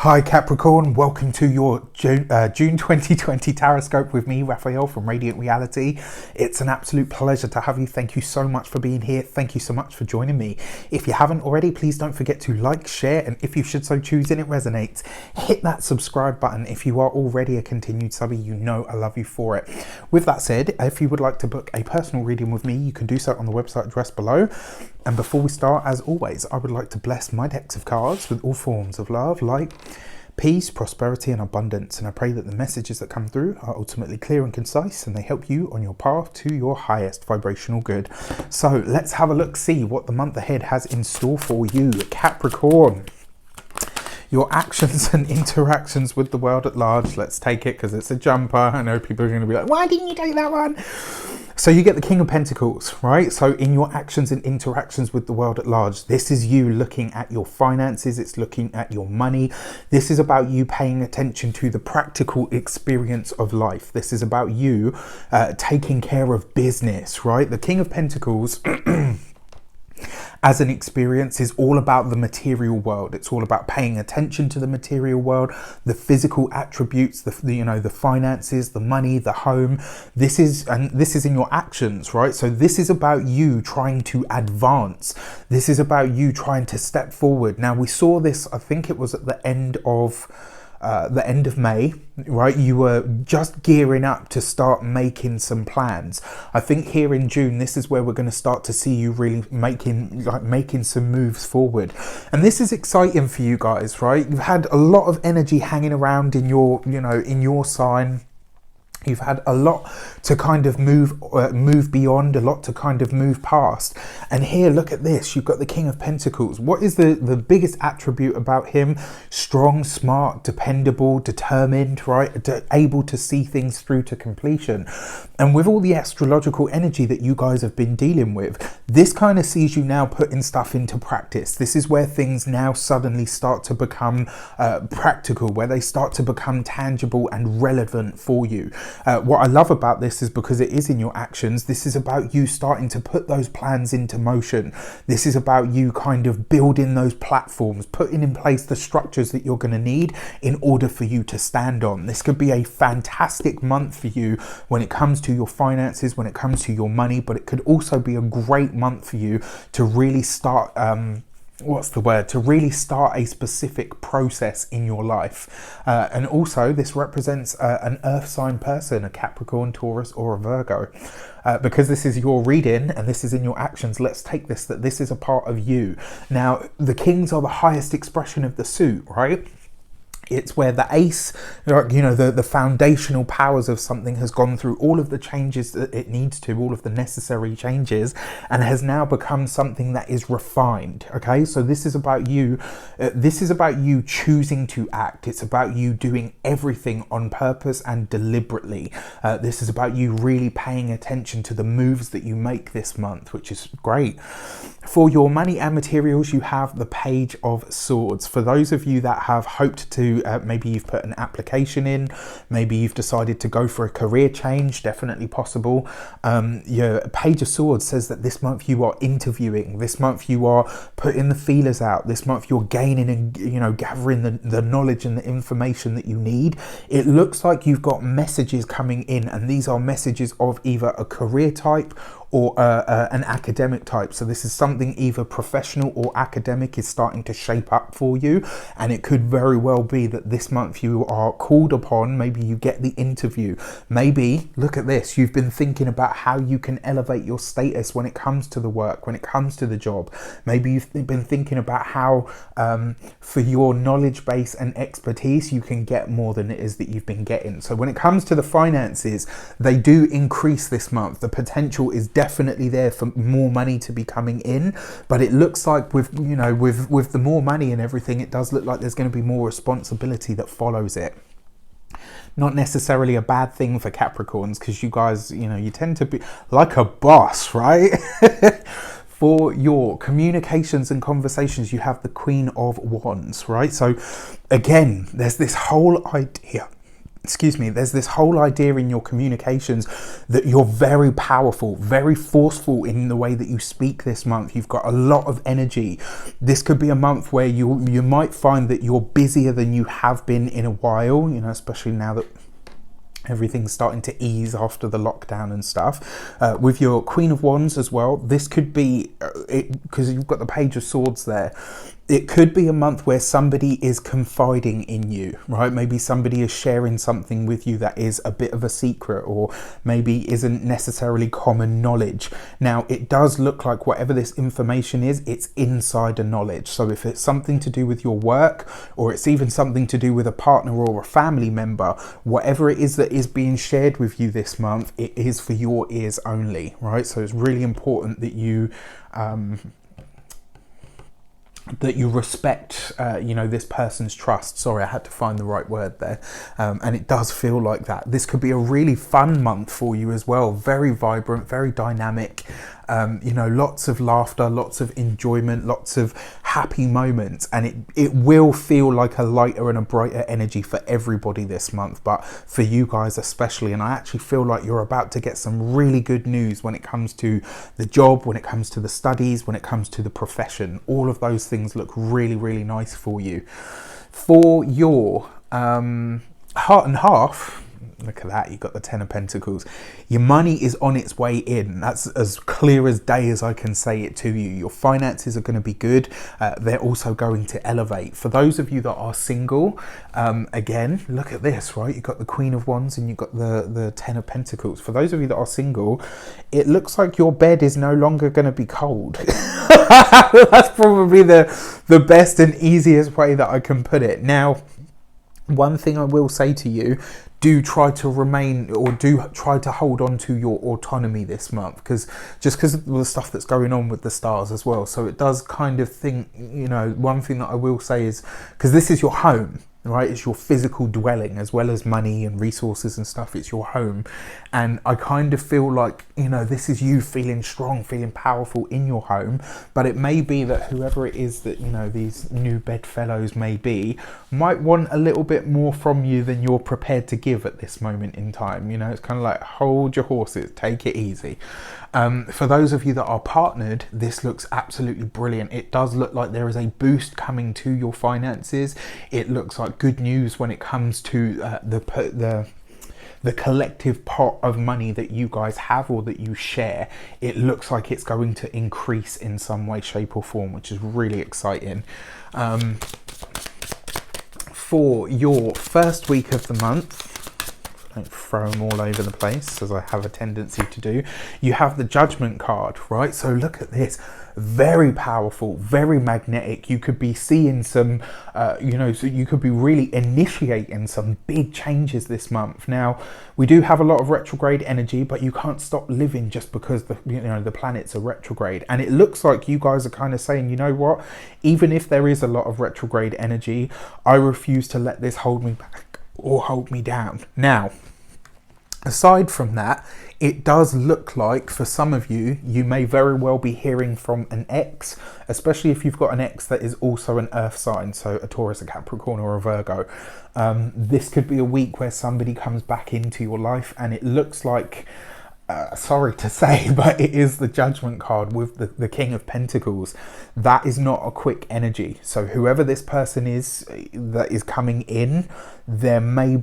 Hi Capricorn, welcome to your June 2020 Taroscope with me, Raphael from Radiant Reality. It's an absolute pleasure to have you. Thank you so much for being here. Thank you so much for joining me. If you haven't already, please don't forget to like, share, and if you should so choose and it resonates, hit that subscribe button. If you are already a continued subby, you know I love you for it. With that said, if you would like to book a personal reading with me, you can do so on the website address below. And before we start, as always, I would like to bless my decks of cards with all forms of love, light, peace, prosperity, and abundance. And I pray that the messages that come through are ultimately clear and concise, and they help you on your path to your highest vibrational good. So let's have a look, see what the month ahead has in store for you, Capricorn. Your actions and interactions with the world at large. Let's take it because it's a jumper. I know people are going to be like, why didn't you take that one? So you get the King of Pentacles, right? So in your actions and interactions with the world at large, this is you looking at your finances. It's looking at your money. This is about you paying attention to the practical experience of life. This is about you taking care of business, right? The King of Pentacles as an experience is all about the material world. It's all about paying attention to the material world, the physical attributes, the finances, the money, the home. This is in your actions, right? So this is about you trying to advance. This is about you trying to step forward. Now we saw this, I think it was at the end of May, right? You were just gearing up to start making some plans. I think here in June, this is where we're going to start to see you really making some moves forward. And this is exciting for you guys, right? You've had a lot of energy hanging around in your, in your sign. You've had a lot to kind of move beyond, a lot to kind of move past. And here, look at this. You've got the King of Pentacles. What is the biggest attribute about him? Strong, smart, dependable, determined, right? Able to see things through to completion. And with all the astrological energy that you guys have been dealing with, this kind of sees you now putting stuff into practice. This is where things now suddenly start to become practical, where they start to become tangible and relevant for you. What I love about this is because it is in your actions. This is about you starting to put those plans into motion. This is about you kind of building those platforms, putting in place the structures that you're going to need in order for you to stand on. This could be a fantastic month for you when it comes to your finances, when it comes to your money, but it could also be a great month for you to really start to really start a specific process in your life. And also this represents an earth sign person, a Capricorn, Taurus, or a Virgo. Because this is your reading and this is in your actions, let's take this, that this is a part of you. Now, the kings are the highest expression of the suit, right? It's where the ace, the foundational powers of something has gone through all of the changes that it needs to, all of the necessary changes, and has now become something that is refined. Okay, so this is about you. This is about you choosing to act. It's about you doing everything on purpose and deliberately. This is about you really paying attention to the moves that you make this month, which is great. For your money and materials, you have the Page of Swords. For those of you that have hoped to, maybe you've put an application in, maybe you've decided to go for a career change, definitely possible. Your Page of Swords says that this month you are interviewing, this month you are putting the feelers out, this month you're gaining and gathering the knowledge and the information that you need. It looks like you've got messages coming in, and these are messages of either a career type or an academic type. So this is something either professional or academic is starting to shape up for you, and it could very well be that this month you are called upon. Maybe you get the interview. Maybe, look at this, you've been thinking about how you can elevate your status when it comes to the work, when it comes to the job. Maybe you've been thinking about how for your knowledge base and expertise you can get more than it is that you've been getting. So when it comes to the finances, they do increase this month. The potential is definitely there for more money to be coming in, but it looks like with the more money and everything, it does look like there's going to be more responsibility that follows it. Not necessarily a bad thing for Capricorns, because you guys, you tend to be like a boss, right? For your communications and conversations, you have the Queen of Wands, right? So again, there's this whole idea excuse me, there's this whole idea in your communications that you're very powerful, very forceful in the way that you speak this month. You've got a lot of energy. This could be a month where you might find that you're busier than you have been in a while, you know, especially now that everything's starting to ease after the lockdown and stuff. With your Queen of Wands as well, this could be, because you've got the Page of Swords there, it could be a month where somebody is confiding in you, right? Maybe somebody is sharing something with you that is a bit of a secret, or maybe isn't necessarily common knowledge. Now, it does look like whatever this information is, it's insider knowledge. So if it's something to do with your work, or it's even something to do with a partner or a family member, whatever it is that is being shared with you this month, it is for your ears only, right? So it's really important that you respect, you know, this person's trust. Sorry, I had to find the right word there. And it does feel like that. This could be a really fun month for you as well. Very vibrant, very dynamic. You know, lots of laughter, lots of enjoyment, lots of happy moments. And it will feel like a lighter and a brighter energy for everybody this month, but for you guys especially. And I actually feel like you're about to get some really good news when it comes to the job, when it comes to the studies, when it comes to the profession. All of those things look really, really nice for you. For your heart and half, look at that, you've got the Ten of Pentacles. Your money is on its way in. That's as clear as day as I can say it to you. Your finances are going to be good. They're also going to elevate. For those of you that are single, again, look at this, right? You've got the Queen of Wands and you've got the Ten of Pentacles. For those of you that are single, it looks like your bed is no longer going to be cold. That's probably the best and easiest way that I can put it. Now, one thing I will say to you, do try to remain, or do try to hold on to your autonomy this month, because of the stuff that's going on with the stars as well. So it does kind of think, you know, one thing that I will say is, because this is your home, right? It's your physical dwelling as well as money and resources and stuff. It's your home. And I kind of feel like, you know, this is you feeling strong, feeling powerful in your home. But it may be that whoever it is that, you know, these new bedfellows may be, might want a little bit more from you than you're prepared to give at this moment in time. You know, it's kind of like, hold your horses, take it easy. For those of you that are partnered, this looks absolutely brilliant. It does look like there is a boost coming to your finances. It looks like good news when it comes to the collective pot of money that you guys have or that you share. It looks like it's going to increase in some way, shape or form, which is really exciting. For your first week of the month, don't throw them all over the place as I have a tendency to do, you have the Judgment card, right? So look at this, very powerful, very magnetic. You could be seeing some, you know, so you could be really initiating some big changes this month. Now, we do have a lot of retrograde energy, but you can't stop living just because the planets are retrograde. And it looks like you guys are kind of saying, you know what, even if there is a lot of retrograde energy, I refuse to let this hold me back or hold me down. Now, aside from that, it does look like for some of you, you may very well be hearing from an ex, especially if you've got an ex that is also an earth sign, so a Taurus, a Capricorn or a Virgo. This could be a week where somebody comes back into your life, and it looks like, sorry to say, but it is the Judgment card with the King of Pentacles. That is not a quick energy. So whoever this person is that is coming in, it may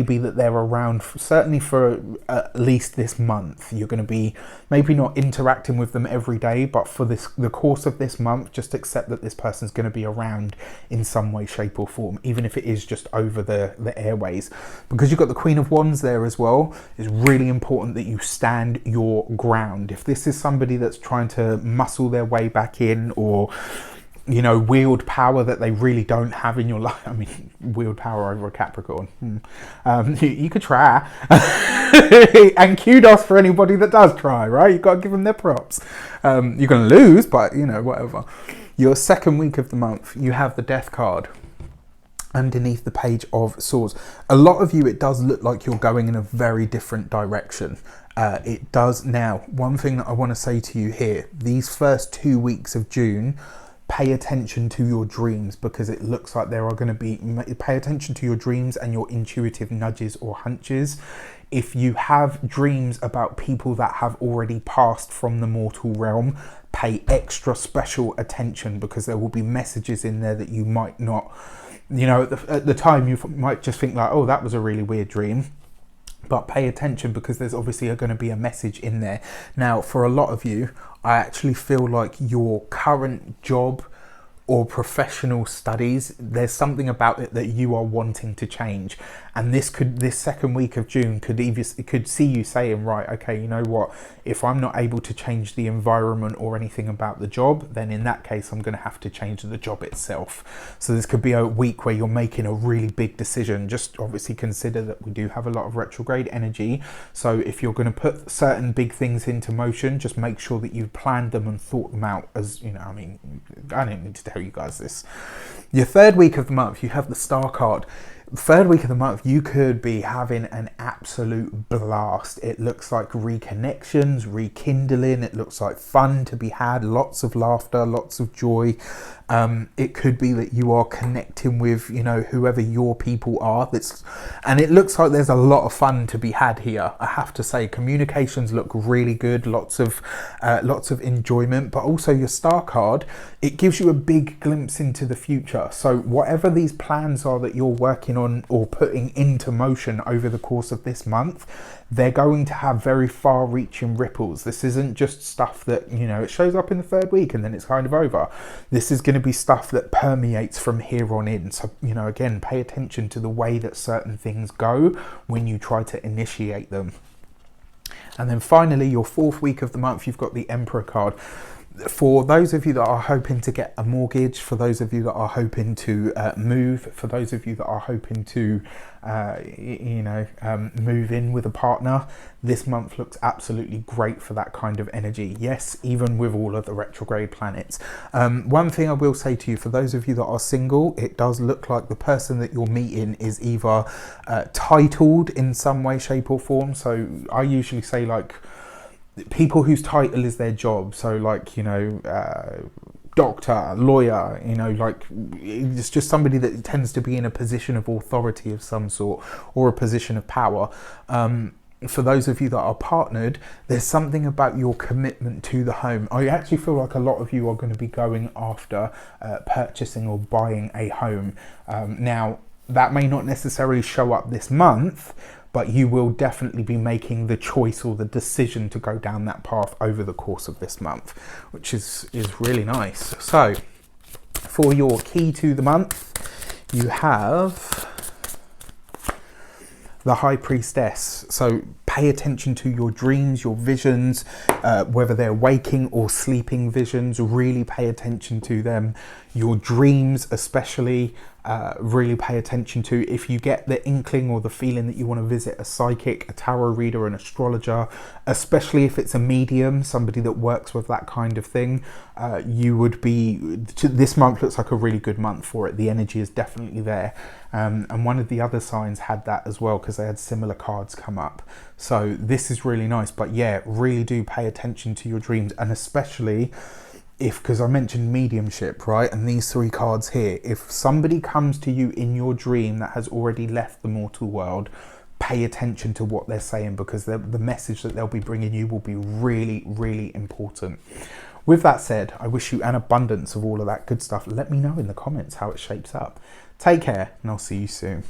be that they're around certainly for at least this month. You're going to be maybe not interacting with them every day, but for the course of this month, just accept that this person's going to be around in some way, shape or form, even if it is just over the airways. Because you've got the Queen of Wands there as well, it's really important that you stand your ground. If this is somebody that's trying to muscle their way back in, or, you know, wield power that they really don't have in your life. I mean, wield power over a Capricorn. You could try. And kudos for anybody that does try, right? You've got to give them their props. You're going to lose, but, you know, whatever. Your second week of the month, you have the Death card underneath the Page of Swords. A lot of you, it does look like you're going in a very different direction. It does. Now, one thing that I want to say to you here, these first 2 weeks of June, pay attention to your dreams, because it looks like there are going to be, pay attention to your dreams and your intuitive nudges or hunches. If you have dreams about people that have already passed from the mortal realm, pay extra special attention, because there will be messages in there that you might not, you know, at the time you might just think like, oh, that was a really weird dream. But pay attention, because there's obviously going to be a message in there. Now, for a lot of you, I actually feel like your current job or professional studies, there's something about it that you are wanting to change, and this second week of June could see you saying, right, okay, you know what, if I'm not able to change the environment or anything about the job, then in that case I'm going to have to change the job itself. So this could be a week where you're making a really big decision. Just obviously consider that we do have a lot of retrograde energy, so if you're going to put certain big things into motion, just make sure that you've planned them and thought them out. As you know, I mean, I don't need to tell you guys this. Your third week of the month, you have the Star card. Third week of the month, you could be having an absolute blast. It looks like reconnections, rekindling. It looks like fun to be had, lots of laughter, lots of joy. It could be that you are connecting with, you know, whoever your people are. And it looks like there's a lot of fun to be had here. I have to say, communications look really good. Lots of enjoyment. But also your Star card, it gives you a big glimpse into the future. So whatever these plans are that you're working on or putting into motion over the course of this month, they're going to have very far-reaching ripples. This isn't just stuff that, you know, it shows up in the third week and then it's kind of over. This is going to be stuff that permeates from here on in. So, you know, again, pay attention to the way that certain things go when you try to initiate them. And then finally, your fourth week of the month, you've got the Emperor card. For those of you that are hoping to get a mortgage, for those of you that are hoping to move, for those of you that are hoping to, move in with a partner, this month looks absolutely great for that kind of energy. Yes, even with all of the retrograde planets. One thing I will say to you, for those of you that are single, it does look like the person that you're meeting is either titled in some way, shape or form. So I usually say like, people whose title is their job, so like, you know, doctor, lawyer, you know, like it's just somebody that tends to be in a position of authority of some sort or a position of power. For those of you that are partnered, there's something about your commitment to the home. I actually feel like a lot of you are going to be going after purchasing or buying a home. Now, that may not necessarily show up this month, but you will definitely be making the choice or the decision to go down that path over the course of this month, which is really nice. So for your key to the month, you have the High Priestess. So pay attention to your dreams, your visions, whether they're waking or sleeping visions, really pay attention to them. Your dreams especially, really pay attention to. If you get the inkling or the feeling that you want to visit a psychic, a tarot reader, an astrologer, especially if it's a medium, somebody that works with that kind of thing, you would be, this month looks like a really good month for it. The energy is definitely there. And one of the other signs had that as well, because they had similar cards come up. So this is really nice. But yeah, really do pay attention to your dreams, and especially if, because I mentioned mediumship, right? And these three cards here, if somebody comes to you in your dream that has already left the mortal world, pay attention to what they're saying, because the message that they'll be bringing you will be really, really important. With that said, I wish you an abundance of all of that good stuff. Let me know in the comments how it shapes up. Take care, and I'll see you soon.